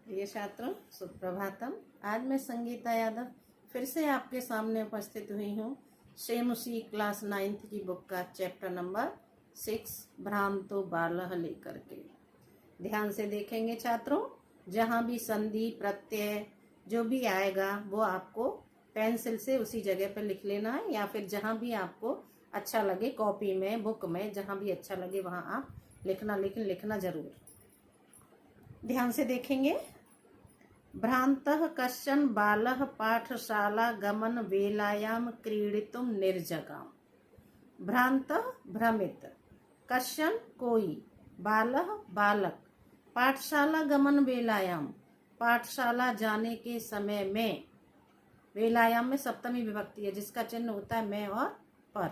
प्रिय छात्रों, सुप्रभातम। आज मैं संगीता यादव फिर से आपके सामने उपस्थित हुई हूँ। सेम उसी क्लास 9th की बुक का चैप्टर नंबर 6 भ्रांतो बालः लेकर के। ध्यान से देखेंगे छात्रों। जहाँ भी संधि प्रत्यय जो भी आएगा वो आपको पेंसिल से उसी जगह पर लिख लेना है, या फिर जहाँ भी आपको अच्छा लगे कॉपी में, बुक में, जहाँ भी अच्छा लगे वहाँ आप लिखना, लेकिन लिखना जरूर। ध्यान से देखेंगे। भ्रांतः कश्चन बालः पाठशाला गमन वेलायाम क्रीडितुम निर्जगाम। भ्रांतः भ्रमित, कश्चन कोई, बालः बालक, पाठशाला गमन वेलायाम पाठशाला जाने के समय में, वेलायाम में सप्तमी विभक्ति है जिसका चिन्ह होता है में और पर।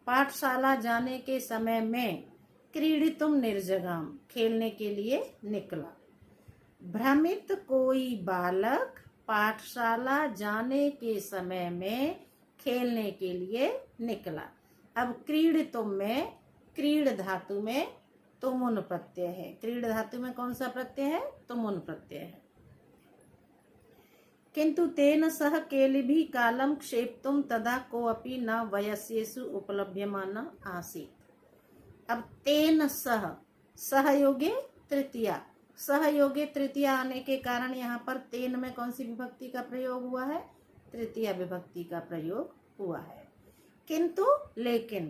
पाठशाला जाने के समय में क्रीडितुम निर्जगाम खेलने के लिए निकला। भ्रमित कोई बालक पाठशाला जाने के समय में खेलने के लिए निकला। अब क्रीडितुम में, क्रीड धातु में तुमुन प्रत्यय है। क्रीड धातु में कौन सा प्रत्यय है? तुमुन प्रत्यय है। किंतु तेन सह केलिभिः कालं क्षेप्तुं तदा कोऽपि न वयस्येषु उपलभ्यमानः आसीत्। अब तेन सह, सहयोगे तृतीया, सहयोगे तृतीया आने के कारण यहाँ पर तेन में कौन सी विभक्ति का प्रयोग हुआ है? तृतीया विभक्ति का प्रयोग हुआ है। किंतु लेकिन,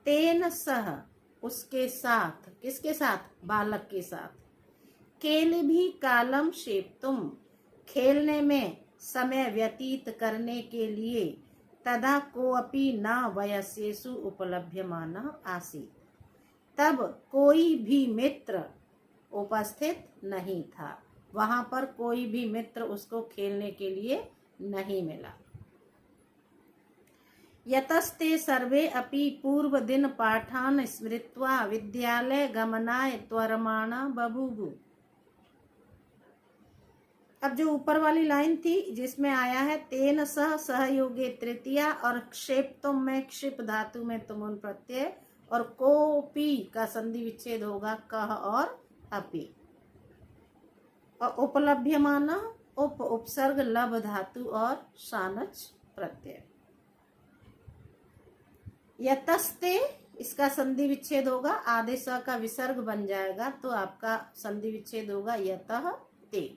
तेन सह उसके साथ, किसके साथ? बालक के साथ। केलिभिः कालं क्षेप्तुं खेलने में समय व्यतीत करने के लिए, तदा कोऽपि न वयस्येषु उपलभ्यमानः आसीत्, तब कोई भी मित्र उपस्थित नहीं था। वहां पर कोई भी मित्र उसको खेलने के लिए नहीं मिला। यतस्ते सर्वे अपि पूर्व दिन पाठान् स्मृत्वा विद्यालय गमनाय त्वरमाणा बभूवुः। अब जो ऊपर वाली लाइन थी जिसमें आया है तेन सह, सहयोगे तृतीया, और क्षेप्तुम में क्षिप धातु में तुमुन प्रत्यय, और कोपी का संधि विच्छेद होगा कह और अपि, और उपलभ्यमान उप उपसर्ग लब धातु और सानच प्रत्यय। यतस्ते इसका संधि विच्छेद होगा, आदेश का विसर्ग बन जाएगा तो आपका संधि विच्छेद होगा यतः ते।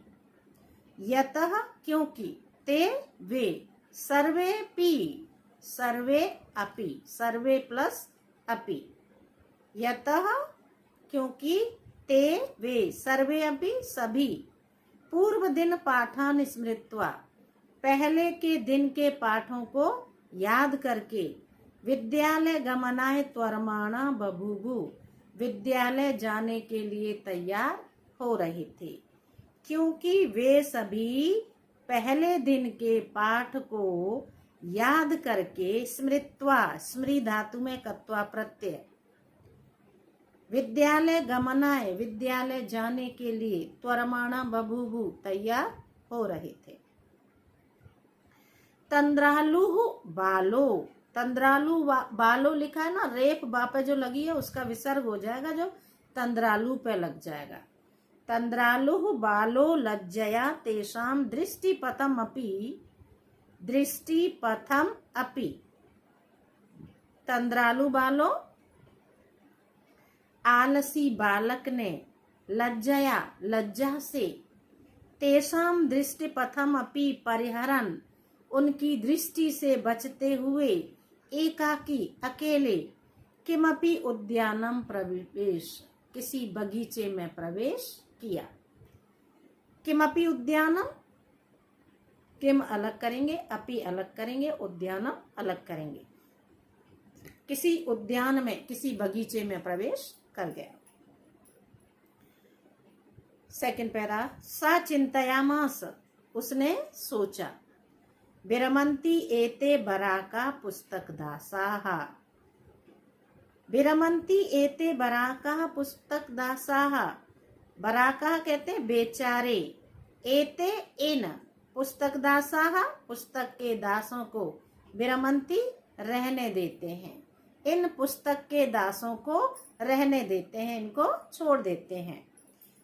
यतः क्योंकि, ते वे, सर्वे पी, सर्वे अपि, सर्वे प्लस अपि। यतः क्योंकि, ते वे, सर्वे अपि सभी, पूर्व दिन पाठान स्मृत्वा पहले के दिन के पाठों को याद करके, विद्यालय गमनाय त्वरमाणा बभूवुः विद्यालय जाने के लिए तैयार हो रहे थे। क्योंकि वे सभी पहले दिन के पाठ को याद करके, स्मृत्वा, स्मृ धातु में कत्वा प्रत्यय, विद्यालय गमनाय विद्यालय जाने के लिए, त्वरमाणा बभूवुः तैयार हो रहे थे। तंद्रालुः बालो, तंद्रालु बालो लिखा है ना, रेफ बा पे जो लगी है उसका विसर्ग हो जाएगा, जो तंद्रालु पे लग जाएगा। तंद्रालुः बालो लज्जया तेषां दृष्टिपथम अपि, दृष्टिपथम अपि। तंद्रालु बालो, आलसी बालक ने, लज्जया लज्जा से, तेषां दृष्टिपथम अपि परिहरन् उनकी दृष्टि से बचते हुए, एकाकी अकेले, किमपि उद्यानम प्रवेश किसी बगीचे में प्रवेश किया। किमपि उद्यानम, किम अलग करेंगे, अपि अलग करेंगे, उद्यानम अलग करेंगे। किसी उद्यान में, किसी बगीचे में प्रवेश कर गया। सेकंड पैरा, सा चिंतयामास उसने सोचा, विरमन्ति एते बराका पुस्तक दासाः। विरमन्ति एते बराका पुस्तक दासाः, बराका कहते बेचारे, एते इन, पुस्तक दासाः पुस्तक के दासों को, विरमन्ति रहने देते हैं, इन पुस्तक के दासों को रहने देते हैं, इनको छोड़ देते हैं।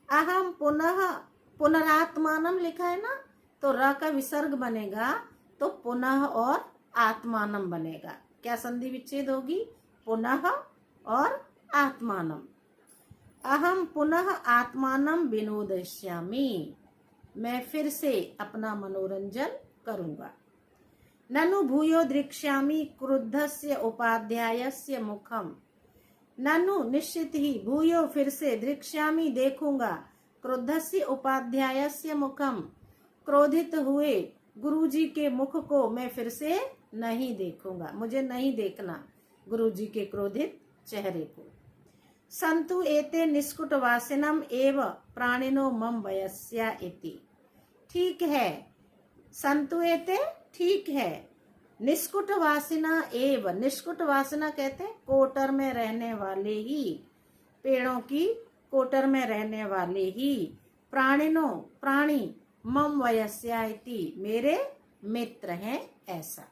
अहम पुनः पुनरात्मानम लिखा है ना, तो र का विसर्ग बनेगा तो पुनः और आत्मानम बनेगा। क्या संधि विच्छेद होगी? पुनः और आत्मानम। अहम पुनः आत्मानम विनोदयिष्यामि, मैं फिर से अपना मनोरंजन करूंगा। ननु भूयो द्रक्ष्यामि क्रुद्धस्य उपाध्यायस्य मुखम, ननु निश्चित ही, भूयो फिर से, द्रक्ष्यामि देखूंगा, क्रुद्धस्य उपाध्यायस्य मुखम क्रोधित हुए गुरुजी के मुख को मैं फिर से नहीं देखूंगा, मुझे नहीं देखना गुरुजी के क्रोधित चेहरे को। संतु एते निष्कुट वासिनम एव प्राणिनो मम वयस्या इति, ठीक है, संतु एते ठीक है, निष्कुट वासिना एव, निष्कुट वासिना कहते हैं कोटर में रहने वाले ही, पेड़ों की कोटर में रहने वाले ही, प्राणिनो प्राणी, मम वयस्या इति मेरे मित्र हैं ऐसा।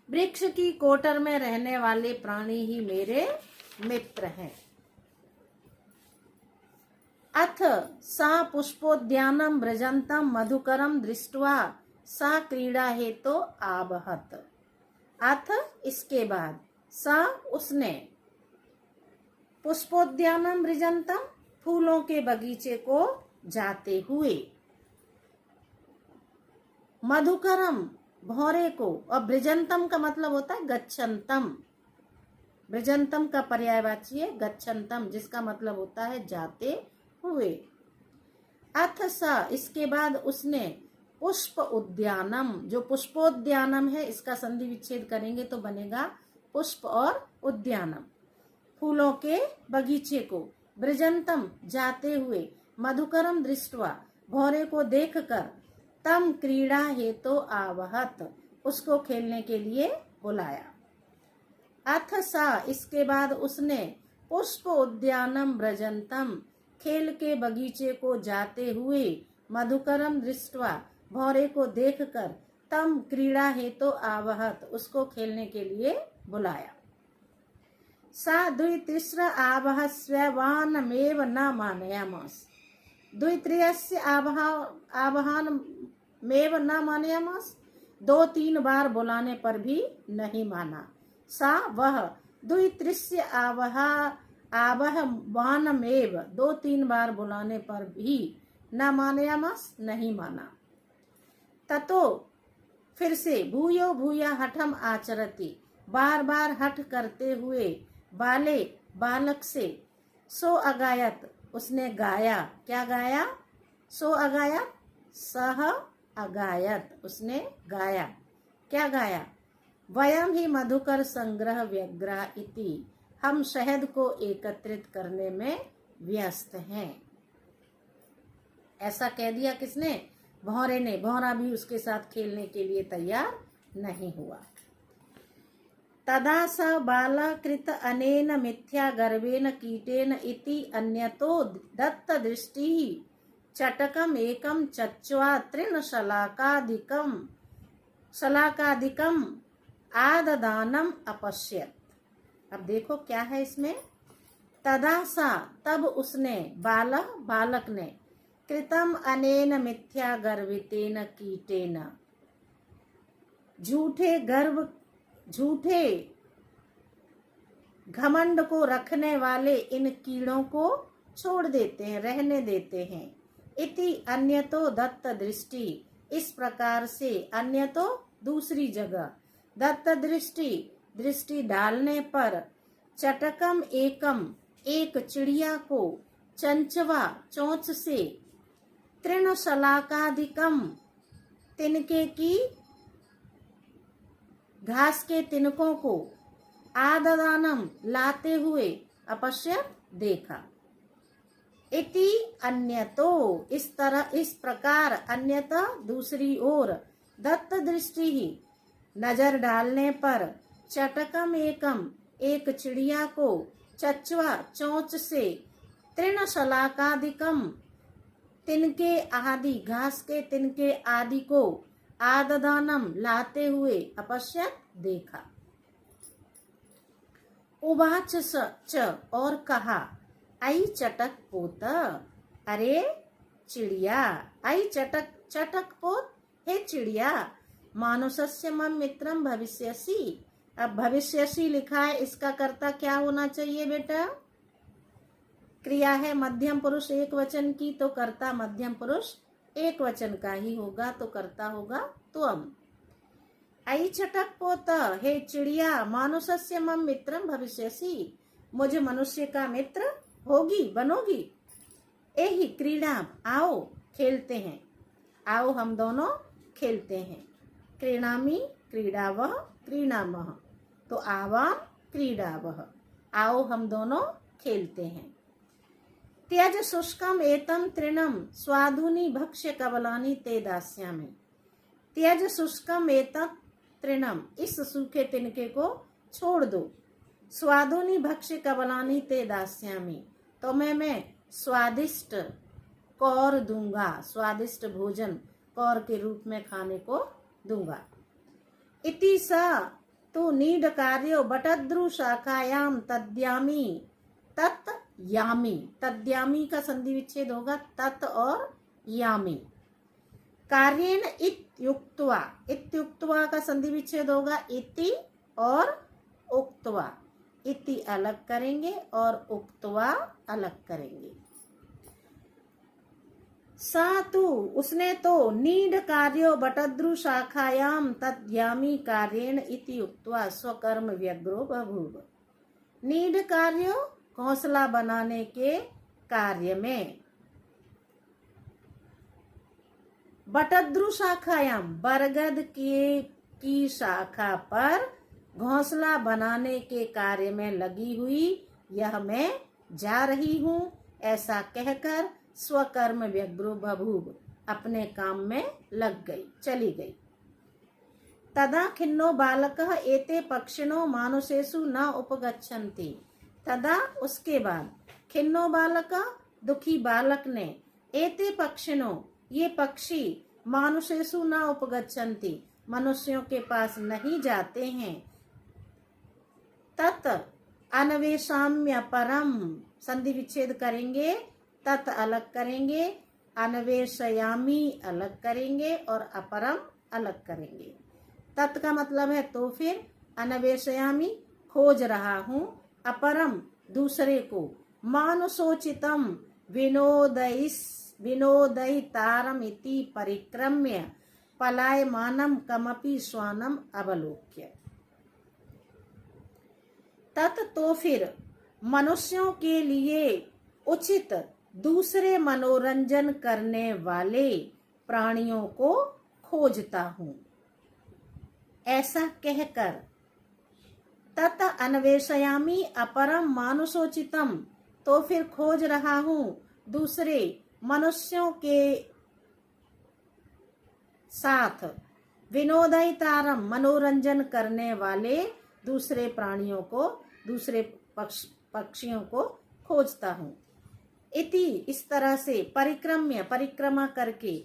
वृक्ष की कोटर में रहने वाले प्राणी ही मेरे मित्र हैं। अथ सा पुष्पोद्यानम व्रजंतम मधुकरम दृष्ट्वा सा क्रीड़ा हेतु आबहत। अथ इसके बाद, सा उसने, पुष्पोद्यानम व्रजंतम फूलों के बगीचे को जाते हुए, मधुकरम भौरे को, और ब्रजंतम का मतलब होता है गच्छन्तम, ब्रजंतम का पर्यायवाची है गच्छन्तम, जिसका मतलब होता है जाते हुए। अथ सा इसके बाद उसने, पुष्प उद्यानम, जो पुष्पोद्यानम है इसका संधि विच्छेद करेंगे तो बनेगा पुष्प और उद्यानम, फूलों के बगीचे को, ब्रजंतम जाते हुए, मधुकरम दृष्ट्वा भौरे को देखकर, तम क्रीड़ा हेतु आवहत उसको खेलने के लिए बुलाया। अथ सा इसके बाद उसने, पुष्प उद्यानम ब्रजंतम खेल के बगीचे को जाते हुए, मधुकरम दृष्ट्वा भौरे को देखकर, तम क्रीड़ा हेतु आवहत उसको खेलने के लिए बुलाया। सा द्वित्रिस्र आबहस्वानमेव न मानयामास, द्वित्रियस्य आबहानमेव न मानयामास, 2-3 बार बुलाने पर भी नहीं माना। सा वह, द्वित्रिस्य आबहवानमेव 2-3 बार बुलाने पर भी, न मानयामास नहीं माना। ततो फिर से, भूयो भूया हठम आचरति बार बार हठ करते हुए, बाले बालक से, सो अगायत उसने गाया, क्या गाया? सो अगायत, सह अगायत उसने गाया, क्या गाया? वयम ही मधुकर संग्रह व्यग्रह इति, हम शहद को एकत्रित करने में व्यस्त हैं। ऐसा कह दिया किसने? भौरे ने। भौरा भी उसके साथ खेलने के लिए तैयार नहीं हुआ। तदा स बालकृत अनेन मिथ्या गर्वेण कीटेन इति अन्यतो दत्त दृष्टि चटकम एकम चच्वा तृण शलाकादिकम आददानम अपश्यत। अब देखो क्या है इसमें, तदा सा तब उसने, बालक ने, कृतम अनेन मिथ्या गर्वितेन कीटेन, झूठे घमंड को रखने वाले इन कीड़ों को छोड़ देते हैं, रहने देते हैं। इति अन्यतो दत्त दृष्टि, इस प्रकार से, अन्यतो दूसरी जगह, दत्त दृष्टि डालने पर, चटकम एकम एक चिड़िया को, चंचवा चोंच से, तृण शलाकादिकम तिनके की, घास के तिनकों को, आददानम लाते हुए, अपश्यत देखा। इति अन्यतो इस प्रकार, अन्यथा दूसरी ओर, दत्त दृष्टि ही नजर डालने पर, चटकम एकम एक चिड़िया को, चच्वा चोंच से, तृण शलाकादिकम तिनके आदि, घास के तिनके आदि को, आददानम लाते हुए, अपश्यत देखा। उवाच च और कहा, आई चटक पोत, अरे चिड़िया। आई चटक चटक पोत, हे चिड़िया। मानुषस्य मम मित्रम भविष्यसि। अब भविष्यसि लिखा है, इसका कर्ता क्या होना चाहिए बेटा? क्रिया है मध्यम पुरुष एक वचन की, तो कर्ता मध्यम पुरुष एक वचन का ही होगा, तो कर्ता होगा त्वम। आई चटक पोत, हे चिड़िया। मानुषस्य मम मित्रम भविष्यसि, मुझे मनुष्य का मित्र होगी, बनोगी। एहि क्रीड़ा, आओ खेलते हैं, आओ हम दोनों खेलते हैं। क्रीणामि क्रीडावः क्रीणामः, तो आवाम क्रीडावः, आओ हम दोनों खेलते हैं। त्यज शुष्कम एतम तृणम स्वाधुनि भक्ष्य कबलानि ते दास्यामि। त्यज शुष्कम एतम तृणम, इस सूखे तिनके को छोड़ दो। स्वाधुनि भक्ष्य कबलानि ते दास्यामि, तो मैं स्वादिष्ट कौर दूंगा, स्वादिष्ट भोजन कौर के रूप में खाने को दूंगा। इति सा तो नीड कार्यो बटद्रु शाखायाम तद्यामी तत् यामी। तद्यामी का संधि विच्छेद होगा तत् और यामी। कार्येन इत्युक्त्वा, इत्युक्त्वा का संधि विच्छेद होगा इति और उक्त्वा। इति अलग करेंगे और उक्त्वा अलग करेंगे। सा तु, उसने तो, नीड कार्यो बटद्रु शाखायाम तद्यामी कार्येण इति उक्त्वा स्वकर्म व्यग्रो बभूव। नीड कार्यो, घोंसला बनाने के कार्य में। बटद्रु शाखायाम, बरगद की शाखा पर घोंसला बनाने के कार्य में लगी हुई यह मैं जा रही हूँ, ऐसा कहकर स्वकर्म व्यग्रो बभूव, अपने काम में लग गई, चली गई। तदा खिन्नो बालकः एते पक्षिणो मानुषेषु न उपगच्छन्ति। तदा, उसके बाद, खिन्नो बालकः, दुखी बालक ने, एते पक्षिणो, ये पक्षी, मानुषेषु न उपगच्छन्ति, मनुष्यों के पास नहीं जाते हैं। तत् अन्वेषाम्य परम, संधि विच्छेद करेंगे, तत् अलग करेंगे, अन्वेषयामी अलग करेंगे और अपरम अलग करेंगे। तत् का मतलब है तो फिर, अन्वेषयामी खोज रहा हूँ, अपरम दूसरे को, मानुषोचितम विनोदयितारम इति परिक्रम्य पलायमानम कमपि श्वानम अवलोक्य। तत् तो फिर, मनुष्यों के लिए उचित दूसरे मनोरंजन करने वाले प्राणियों को खोजता हूँ। ऐसा कहकर, तत् अन्वेषयामि अपरम मानुषोचितम, तो फिर खोज रहा हूँ दूसरे मनुष्यों के साथ, विनोदयितारम मनोरंजन करने वाले दूसरे प्राणियों को, दूसरे पक्षियों को खोजता हूँ। इति, इस तरह से, परिक्रम्य परिक्रमा करके,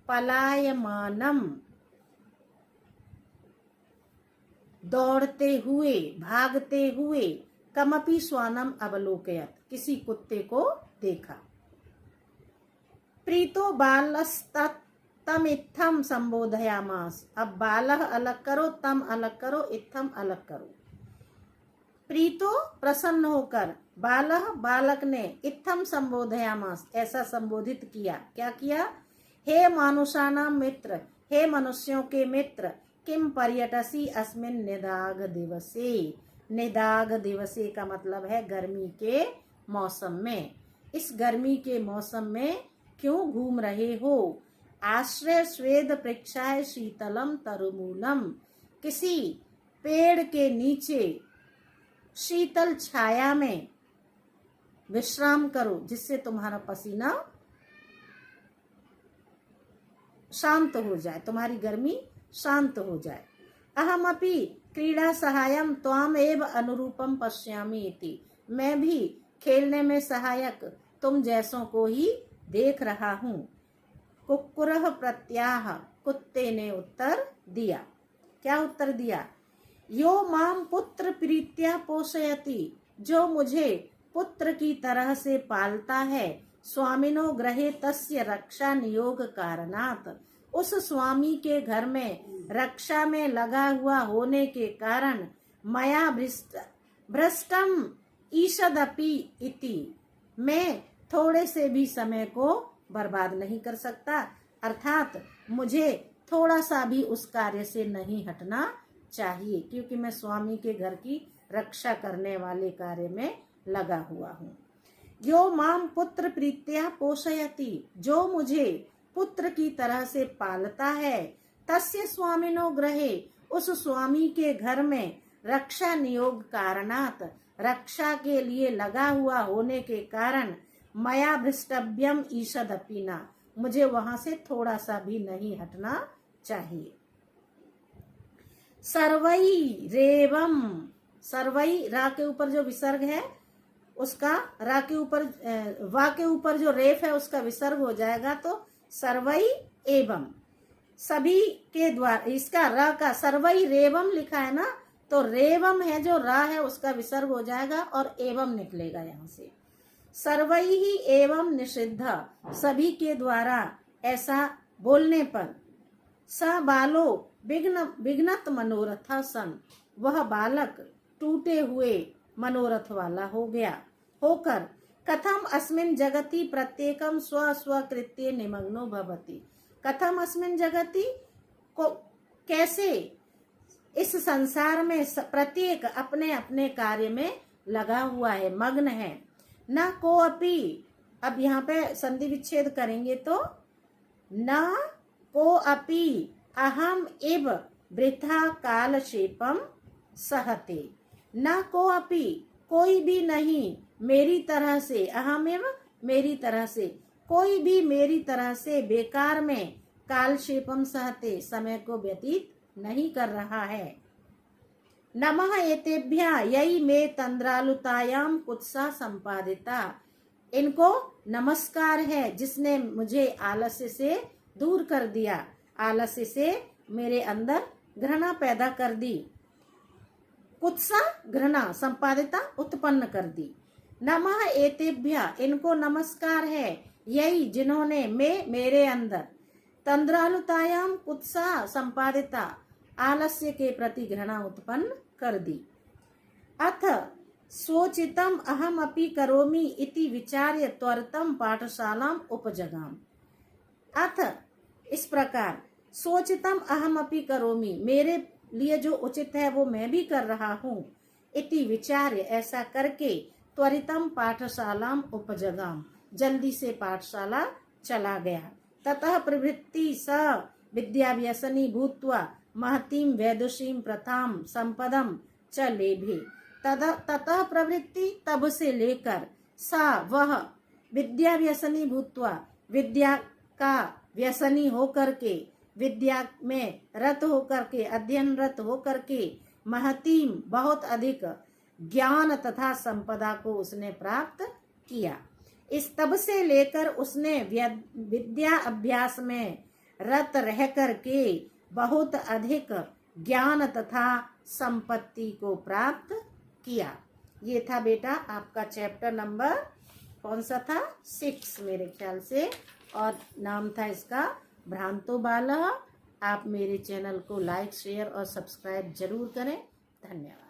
पलायमानम दौड़ते हुए, भागते हुए, कमपि श्वानम अवलोकयत, किसी कुत्ते को देखा। प्रीतो बालस्तम इत्थम संबोधयामास। अब बालह अलग करो, तम अलग करो, इत्थम अलग करो। प्रीतो प्रसन्न होकर, बालह बालक ने, इत्थम संबोधयामास ऐसा संबोधित किया। क्या किया? हे मानुषाणाम मित्र, हे मनुष्यों के मित्र, किम पर्यटसी अस्मिन निदाग दिवसे। निदाग दिवसे का मतलब है गर्मी के मौसम में। इस गर्मी के मौसम में क्यों घूम रहे हो? आश्रय स्वेद प्रेक्षाय शीतलम तरुमूलम। किसी पेड़ के नीचे शीतल छाया में विश्राम करो, जिससे तुम्हारा पसीना शांत हो जाए, तुम्हारी गर्मी शांत हो जाए। अहमपि क्रीड़ा सहायम त्वाम एव अनुरूपम पश्यामि इति। मैं भी खेलने में सहायक तुम जैसों को ही देख रहा हूँ। कुक्कुरः प्रत्याह, कुत्ते ने उत्तर दिया। क्या उत्तर दिया? यो माम पुत्र प्रीत्या पोषयति, जो मुझे पुत्र की तरह से पालता है, स्वामिनो गृहे तस्य रक्षा नियोग कारणात्, उस स्वामी के घर में रक्षा में लगा हुआ होने के कारण मया भ्रष्टम ईषदपि इति, मैं थोड़े से भी समय को बर्बाद नहीं कर सकता, अर्थात मुझे थोड़ा सा भी उस कार्य से नहीं हटना चाहिए, क्योंकि मैं स्वामी के घर की रक्षा करने वाले कार्य में लगा हुआ हूँ। यो माम पुत्र प्रीत्या पोषयति, जो मुझे पुत्र की तरह से पालता है, तस्य स्वामिनो गृहे, उस स्वामी के घर में रक्षा नियोग कारणात्, रक्षा के लिए लगा हुआ होने के कारण मया भ्रष्टव्यम ईषदपि न, मुझे वहां से थोड़ा सा भी नहीं हटना चाहिए। सर्वई रेवम, सर्वई रा के ऊपर जो विसर्ग है उसका रा के ऊपर वा के ऊपर जो रेफ है उसका विसर्ग हो जाएगा, तो सर्वई एवं, सभी के द्वारा, इसका रा का सर्वई रेवम लिखा है ना, तो रेवम है जो रा है उसका विसर्ग हो जाएगा और एवं निकलेगा यहाँ से। सर्वई ही एवं निषिद्ध, सभी के द्वारा ऐसा बोलने पर, स बालो विघ्नत मनोरथ सन, वह बालक टूटे हुए मनोरथ वाला हो गया होकर, कथम अस्मिन् जगति प्रत्येकम स्व स्वकृत्ये निमग्नो भवति, कथम अस्मिन् जगति को, कैसे इस संसार में प्रत्येक अपने अपने कार्य में लगा हुआ है, मग्न है। न को अपि, अब यहाँ पे संधि विच्छेद करेंगे तो न को अपि अहम इव वृथा कालक्षेपम सहते, न को अपि कोई भी नहीं मेरी तरह से, अहम इव मेरी तरह से, कोई भी मेरी तरह से बेकार में कालक्षेपम सहते, समय को व्यतीत नहीं कर रहा है। नमः एतेभ्यः यही मे तंद्रालुतायाम कुत्सा संपादिता, इनको नमस्कार है जिसने मुझे आलस्य से दूर कर दिया, आलस्य से मेरे अंदर घृणा पैदा कर दी, कुत्सा घृणा, संपादिता उत्पन्न कर दी। नमः एतेभ्यः, इनको नमस्कार है, यही जिन्होंने मेरे अंदर तंद्रालुतायाम कुत्सा संपादिता, आलस्य के प्रति घृणा उत्पन्न कर दी। अथ सोचितम अहम अपि करोमि इति विचार्य त्वरितम पाठशालाम उपजगाम, अथ इस प्रकार, सोचितम अहम अपि करोमि, मेरे लिए जो उचित है वो मैं भी कर रहा हूँ, इति विचार्य ऐसा करके, त्वरितम पाठशालाम उपजगाम, जल्दी से पाठशाला चला गया। ततः प्रवृत्ति स विद्याभ्यसनी भूत्वा महतीम वैदुषीम प्रथाम संपदम च लेभे, ततः प्रवृत्ति तब से लेकर, सा वह, विद्या व्यसनी भूत्वा, विद्या का व्यसनी होकर के, विद्या में रत होकर के, अध्ययनरत होकर के, महतीम बहुत अधिक ज्ञान तथा संपदा को उसने प्राप्त किया। इस तब से लेकर उसने विद्या अभ्यास में रत रह कर के बहुत अधिक ज्ञान तथा संपत्ति को प्राप्त किया। ये था बेटा आपका चैप्टर नंबर कौन सा था, 6 मेरे ख्याल से, और नाम था इसका भ्रांतो बालः। आप मेरे चैनल को लाइक शेयर और सब्सक्राइब जरूर करें। धन्यवाद।